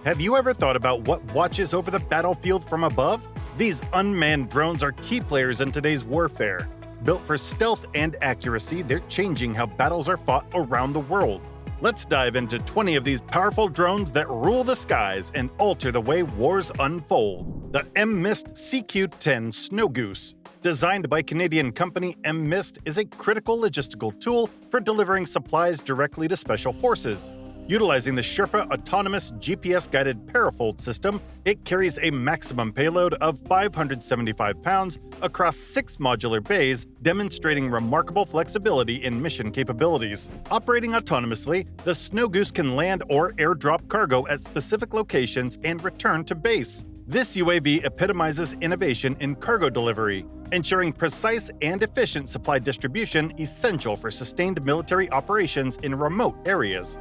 Have you ever thought about what watches over the battlefield from above? These unmanned drones are key players in today's warfare. Built for stealth and accuracy, they're changing how battles are fought around the world. Let's dive into 20 of these powerful drones that rule the skies and alter the way wars unfold. The M-Mist CQ-10 Snow Goose. Designed by Canadian company M-Mist, is a critical logistical tool for delivering supplies directly to special forces. Utilizing the Sherpa autonomous GPS-guided parafold system, it carries a maximum payload of 575 pounds across 6 modular bays, demonstrating remarkable flexibility in mission capabilities. Operating autonomously, the Snow Goose can land or airdrop cargo at specific locations and return to base. This UAV epitomizes innovation in cargo delivery, ensuring precise and efficient supply distribution essential for sustained military operations in remote areas.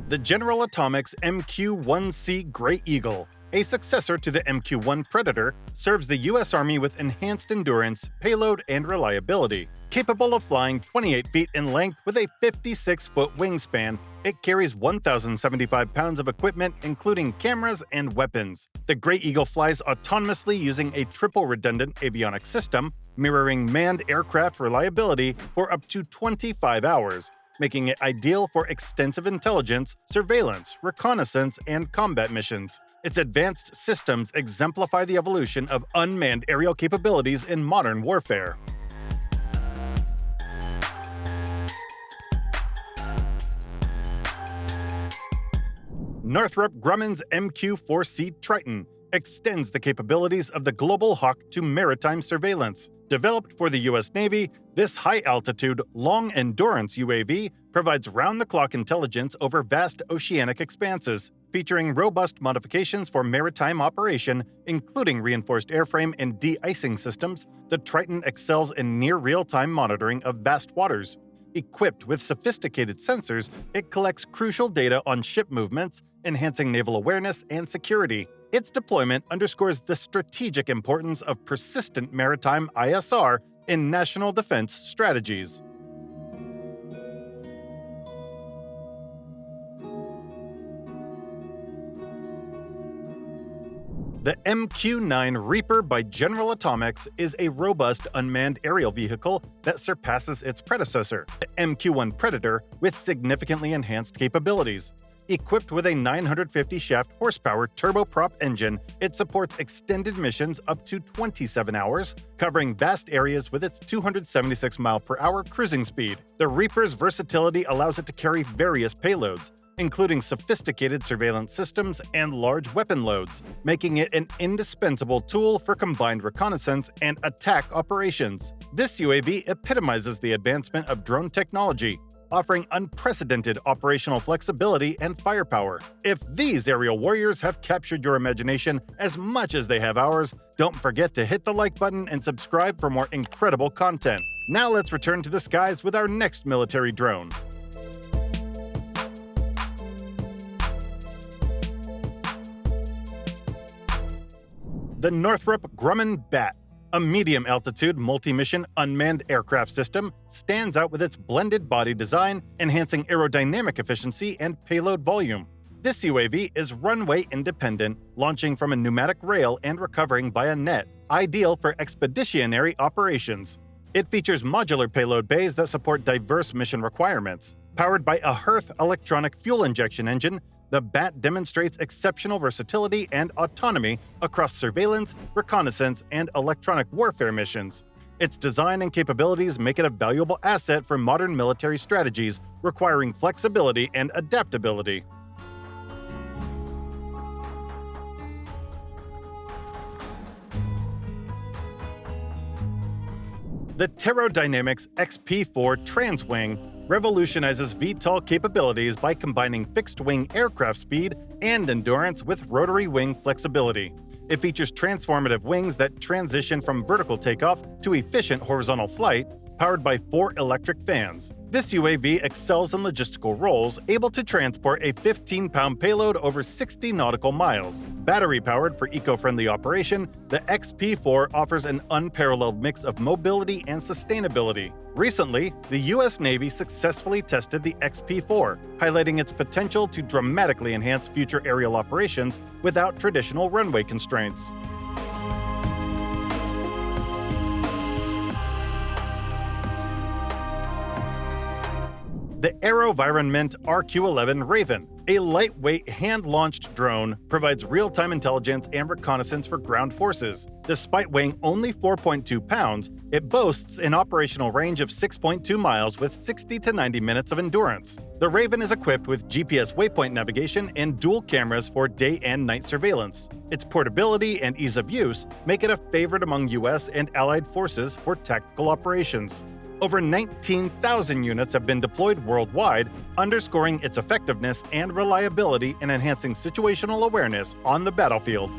The General Atomics MQ-1C Gray Eagle, a successor to the MQ-1 Predator, serves the U.S. Army with enhanced endurance, payload, and reliability. Capable of flying 28 feet in length with a 56-foot wingspan, it carries 1,075 pounds of equipment, including cameras and weapons. The Gray Eagle flies autonomously using a triple redundant avionics system, mirroring manned aircraft reliability for up to 25 hours. Making it ideal for extensive intelligence, surveillance, reconnaissance, and combat missions. Its advanced systems exemplify the evolution of unmanned aerial capabilities in modern warfare. Northrop Grumman's MQ-4C Triton extends the capabilities of the Global Hawk to maritime surveillance. Developed for the U.S. Navy, this high-altitude, long-endurance UAV provides round-the-clock intelligence over vast oceanic expanses, featuring robust modifications for maritime operation, including reinforced airframe and de-icing systems. The Triton excels in near real-time monitoring of vast waters. Equipped with sophisticated sensors, it collects crucial data on ship movements, enhancing naval awareness and security. Its deployment underscores the strategic importance of persistent maritime ISR in national defense strategies. The MQ-9 Reaper by General Atomics is a robust unmanned aerial vehicle that surpasses its predecessor, the MQ-1 Predator, with significantly enhanced capabilities. Equipped with a 950 shaft horsepower turboprop engine, it supports extended missions up to 27 hours, covering vast areas with its 276 mph cruising speed. The Reaper's versatility allows it to carry various payloads, including sophisticated surveillance systems and large weapon loads, making it an indispensable tool for combined reconnaissance and attack operations. This UAV epitomizes the advancement of drone technology, offering unprecedented operational flexibility and firepower. If these aerial warriors have captured your imagination as much as they have ours, don't forget to hit the like button and subscribe for more incredible content. Now let's return to the skies with our next military drone. The Northrop Grumman Bat, a medium-altitude multi-mission unmanned aircraft system, stands out with its blended body design, enhancing aerodynamic efficiency and payload volume. This UAV is runway-independent, launching from a pneumatic rail and recovering by a net, ideal for expeditionary operations. It features modular payload bays that support diverse mission requirements. Powered by a Hearth electronic fuel injection engine, the Bat demonstrates exceptional versatility and autonomy across surveillance, reconnaissance, and electronic warfare missions. Its design and capabilities make it a valuable asset for modern military strategies requiring flexibility and adaptability. The Terrodynamics XP-4 Transwing revolutionizes VTOL capabilities by combining fixed-wing aircraft speed and endurance with rotary wing flexibility. It features transformative wings that transition from vertical takeoff to efficient horizontal flight, powered by 4 electric fans. This UAV excels in logistical roles, able to transport a 15-pound payload over 60 nautical miles. Battery-powered for eco-friendly operation, the XP-4 offers an unparalleled mix of mobility and sustainability. Recently, the U.S. Navy successfully tested the XP-4, highlighting its potential to dramatically enhance future aerial operations without traditional runway constraints. The AeroVironment RQ-11 Raven, a lightweight hand-launched drone, provides real-time intelligence and reconnaissance for ground forces. Despite weighing only 4.2 pounds, it boasts an operational range of 6.2 miles with 60 to 90 minutes of endurance. The Raven is equipped with GPS waypoint navigation and dual cameras for day and night surveillance. Its portability and ease of use make it a favorite among U.S. and allied forces for tactical operations. Over 19,000 units have been deployed worldwide, underscoring its effectiveness and reliability in enhancing situational awareness on the battlefield.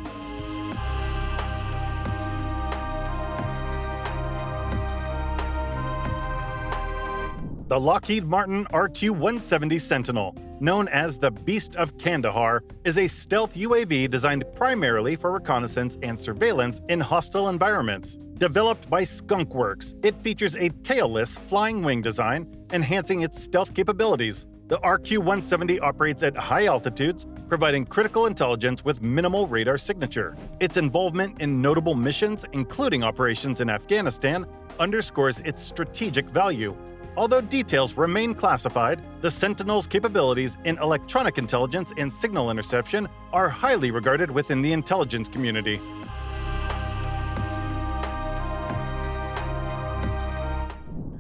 The Lockheed Martin RQ-170 Sentinel, known as the Beast of Kandahar, is a stealth UAV designed primarily for reconnaissance and surveillance in hostile environments. Developed by Skunk Works, it features a tailless flying wing design, enhancing its stealth capabilities. The RQ-170 operates at high altitudes, providing critical intelligence with minimal radar signature. Its involvement in notable missions, including operations in Afghanistan, underscores its strategic value. Although details remain classified, the Sentinel's capabilities in electronic intelligence and signal interception are highly regarded within the intelligence community.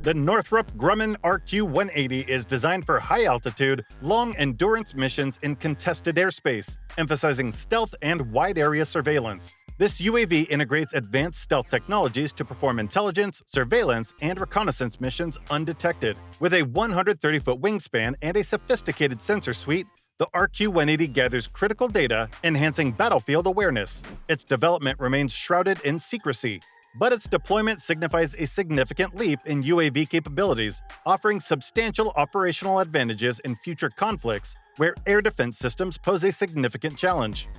The Northrop Grumman RQ-180 is designed for high-altitude, long-endurance missions in contested airspace, emphasizing stealth and wide-area surveillance. This UAV integrates advanced stealth technologies to perform intelligence, surveillance, and reconnaissance missions undetected. With a 130-foot wingspan and a sophisticated sensor suite, the RQ-180 gathers critical data, enhancing battlefield awareness. Its development remains shrouded in secrecy, but its deployment signifies a significant leap in UAV capabilities, offering substantial operational advantages in future conflicts where air defense systems pose a significant challenge.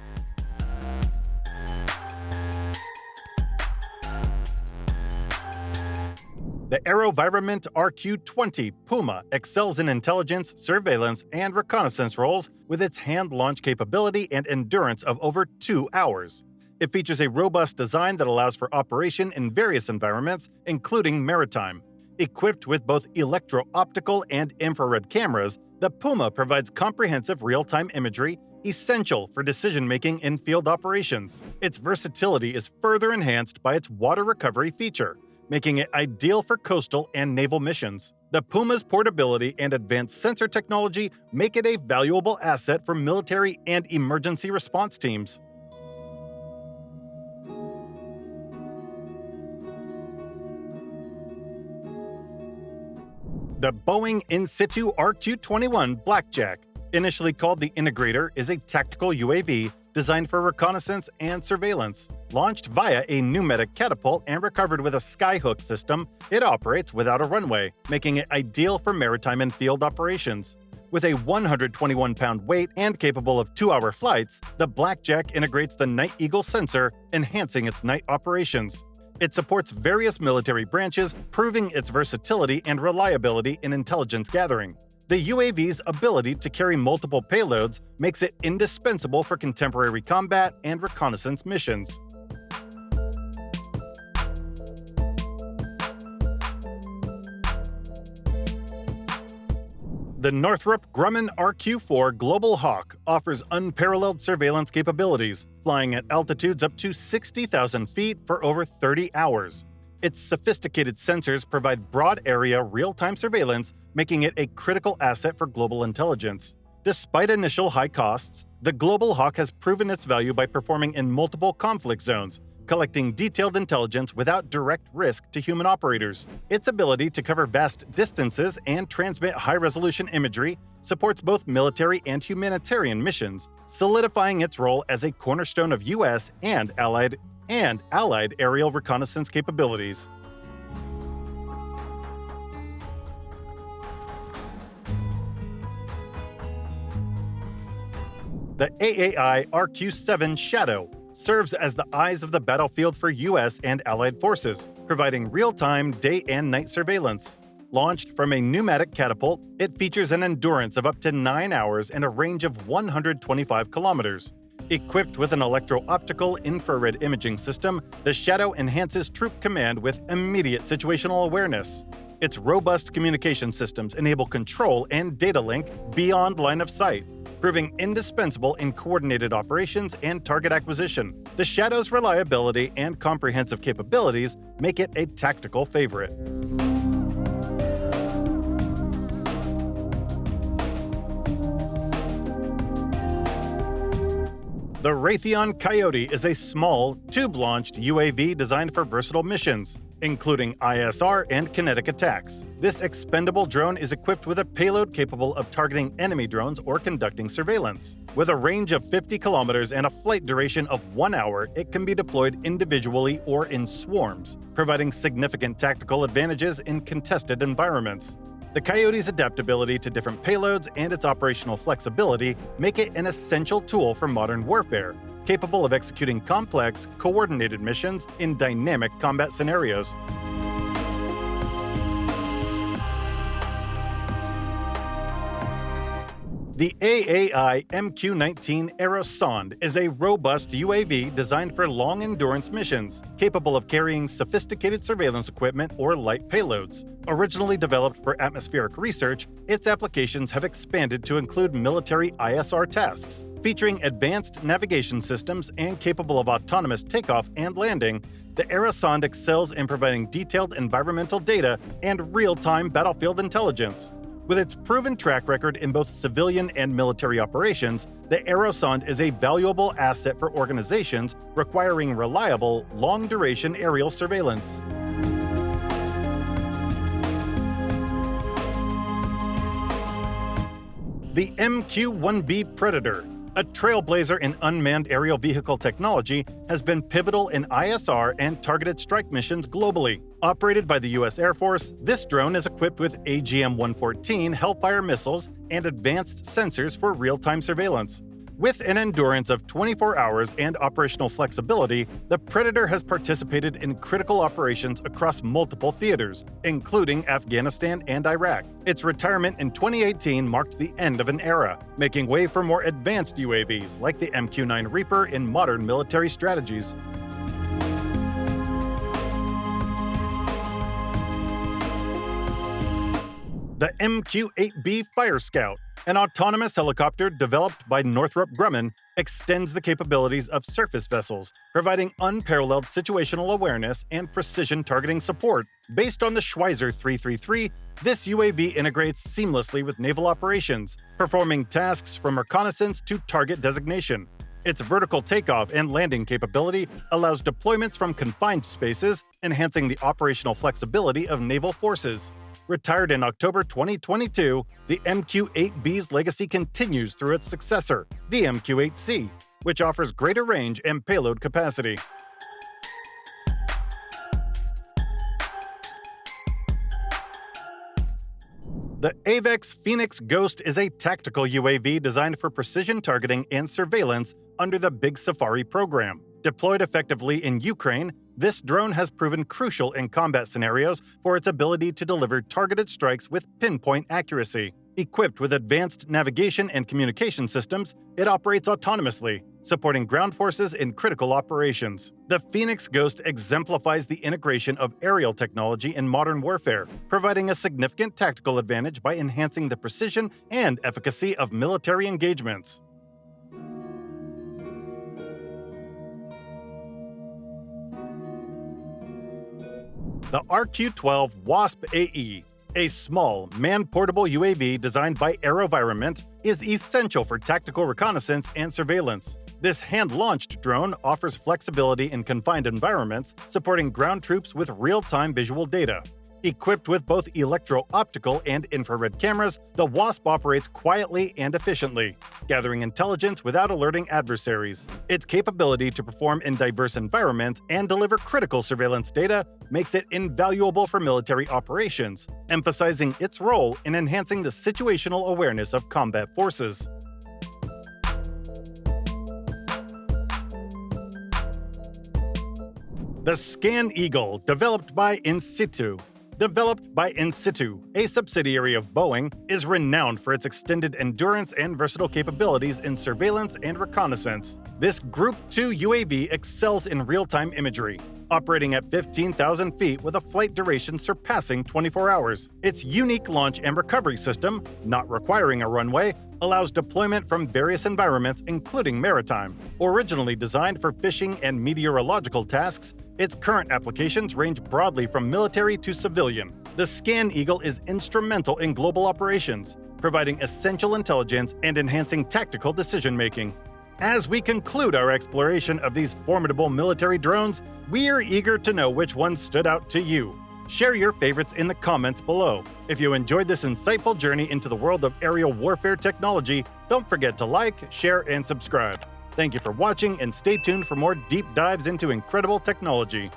The AeroVironment RQ-20 Puma excels in intelligence, surveillance, and reconnaissance roles with its hand-launch capability and endurance of over 2 hours. It features a robust design that allows for operation in various environments, including maritime. Equipped with both electro-optical and infrared cameras, the Puma provides comprehensive real-time imagery, essential for decision-making in field operations. Its versatility is further enhanced by its water recovery feature, making it ideal for coastal and naval missions. The Puma's portability and advanced sensor technology make it a valuable asset for military and emergency response teams. The Boeing In-Situ RQ-21 Blackjack, initially called the Integrator, is a tactical UAV designed for reconnaissance and surveillance. Launched via a pneumatic catapult and recovered with a skyhook system, it operates without a runway, making it ideal for maritime and field operations. With a 121-pound weight and capable of 2-hour flights, the Blackjack integrates the Night Eagle sensor, enhancing its night operations. It supports various military branches, proving its versatility and reliability in intelligence gathering. The UAV's ability to carry multiple payloads makes it indispensable for contemporary combat and reconnaissance missions. The Northrop Grumman RQ-4 Global Hawk offers unparalleled surveillance capabilities, flying at altitudes up to 60,000 feet for over 30 hours. Its sophisticated sensors provide broad-area real-time surveillance, making it a critical asset for global intelligence. Despite initial high costs, the Global Hawk has proven its value by performing in multiple conflict zones, collecting detailed intelligence without direct risk to human operators. Its ability to cover vast distances and transmit high-resolution imagery supports both military and humanitarian missions, solidifying its role as a cornerstone of U.S. and allied aerial reconnaissance capabilities. The AAI RQ-7 Shadow serves as the eyes of the battlefield for U.S. and allied forces, providing real-time day and night surveillance. Launched from a pneumatic catapult, it features an endurance of up to 9 hours and a range of 125 kilometers. Equipped with an electro-optical infrared imaging system, the Shadow enhances troop command with immediate situational awareness. Its robust communication systems enable control and data link beyond line of sight, proving indispensable in coordinated operations and target acquisition. The Shadow's reliability and comprehensive capabilities make it a tactical favorite. The Raytheon Coyote is a small, tube-launched UAV designed for versatile missions, including ISR and kinetic attacks. This expendable drone is equipped with a payload capable of targeting enemy drones or conducting surveillance. With a range of 50 kilometers and a flight duration of 1 hour, it can be deployed individually or in swarms, providing significant tactical advantages in contested environments. The Coyote's adaptability to different payloads and its operational flexibility make it an essential tool for modern warfare, capable of executing complex, coordinated missions in dynamic combat scenarios. The AAI MQ-19 Aerosonde is a robust UAV designed for long-endurance missions, capable of carrying sophisticated surveillance equipment or light payloads. Originally developed for atmospheric research, its applications have expanded to include military ISR tasks. Featuring advanced navigation systems and capable of autonomous takeoff and landing, the Aerosonde excels in providing detailed environmental data and real-time battlefield intelligence. With its proven track record in both civilian and military operations, the Aerosonde is a valuable asset for organizations requiring reliable, long-duration aerial surveillance. The MQ-1B Predator, a trailblazer in unmanned aerial vehicle technology, has been pivotal in ISR and targeted strike missions globally. Operated by the U.S. Air Force, this drone is equipped with AGM-114 Hellfire missiles and advanced sensors for real-time surveillance. With an endurance of 24 hours and operational flexibility, the Predator has participated in critical operations across multiple theaters, including Afghanistan and Iraq. Its retirement in 2018 marked the end of an era, making way for more advanced UAVs like the MQ-9 Reaper in modern military strategies. The MQ-8B Fire Scout, an autonomous helicopter developed by Northrop Grumman, extends the capabilities of surface vessels, providing unparalleled situational awareness and precision targeting support. Based on the Schweizer 333, this UAV integrates seamlessly with naval operations, performing tasks from reconnaissance to target designation. Its vertical takeoff and landing capability allows deployments from confined spaces, enhancing the operational flexibility of naval forces. Retired in October 2022, the MQ-8B's legacy continues through its successor, the MQ-8C, which offers greater range and payload capacity. The AVEX Phoenix Ghost is a tactical UAV designed for precision targeting and surveillance under the Big Safari program. Deployed effectively in Ukraine, this drone has proven crucial in combat scenarios for its ability to deliver targeted strikes with pinpoint accuracy. Equipped with advanced navigation and communication systems, it operates autonomously, supporting ground forces in critical operations. The Phoenix Ghost exemplifies the integration of aerial technology in modern warfare, providing a significant tactical advantage by enhancing the precision and efficacy of military engagements. The RQ-12 Wasp-AE, a small, man-portable UAV designed by AeroVironment, is essential for tactical reconnaissance and surveillance. This hand-launched drone offers flexibility in confined environments, supporting ground troops with real-time visual data. Equipped with both electro-optical and infrared cameras, the Wasp operates quietly and efficiently, gathering intelligence without alerting adversaries. Its capability to perform in diverse environments and deliver critical surveillance data makes it invaluable for military operations, emphasizing its role in enhancing the situational awareness of combat forces. The Scan Eagle, developed by In-Situ. Developed by In-Situ, a subsidiary of Boeing, is renowned for its extended endurance and versatile capabilities in surveillance and reconnaissance. This Group 2 UAV excels in real-time imagery, operating at 15,000 feet with a flight duration surpassing 24 hours. Its unique launch and recovery system, not requiring a runway, allows deployment from various environments, including maritime. Originally designed for fishing and meteorological tasks, its current applications range broadly from military to civilian. The Scan Eagle is instrumental in global operations, providing essential intelligence and enhancing tactical decision-making. As we conclude our exploration of these formidable military drones, we are eager to know which ones stood out to you. Share your favorites in the comments below. If you enjoyed this insightful journey into the world of aerial warfare technology, don't forget to like, share, and subscribe. Thank you for watching, and stay tuned for more deep dives into incredible technology.